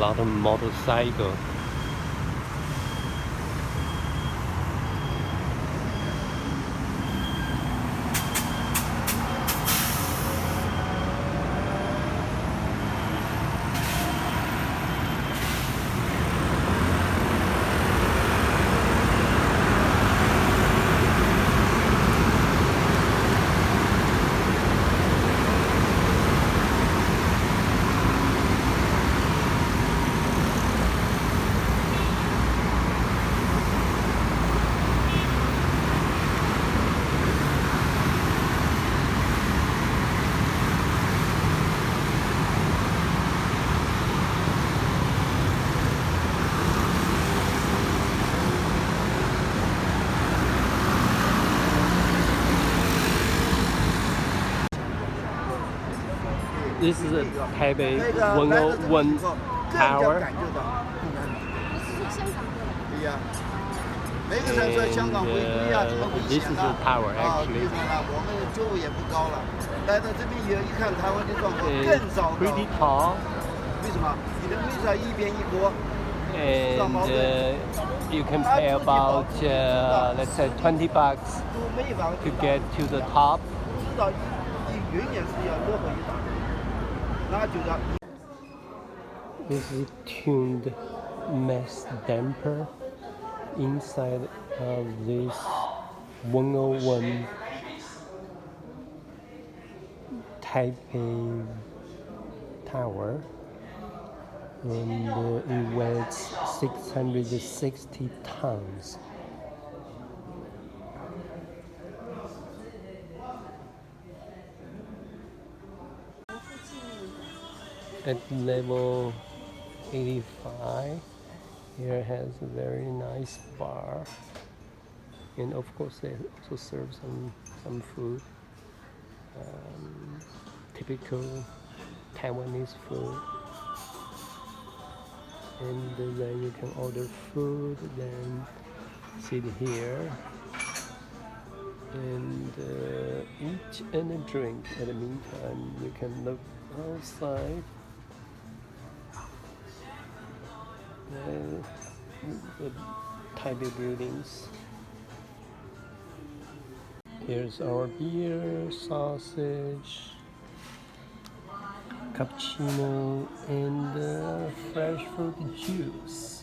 lot of motorcycles. This is a Taipei 101 Tower. 对呀，每个城市香港回归呀，怎么回 This 钱 is 啊？ the tower 啊， actually. 非常了，我们收入也不高了，来到这边以后一看台湾的状况更糟糕。 Pretty tall. 为什么？你的规则一边一国， And you can pay about let's say $20 都没法 to get to the top. 知道你永远是要落后一大截，那就叫。 This is tuned mass damper inside of this 101 Taipei Tower, and it weighs 660 tons. At level 85, here has a very nice bar, and of course they also serve some food, typical Taiwanese food. And then you can order food, then sit here and eat and drink. At the meantime, you can look outside. The Taipei buildings. Here's our beer, sausage, cappuccino, and fresh fruit juice.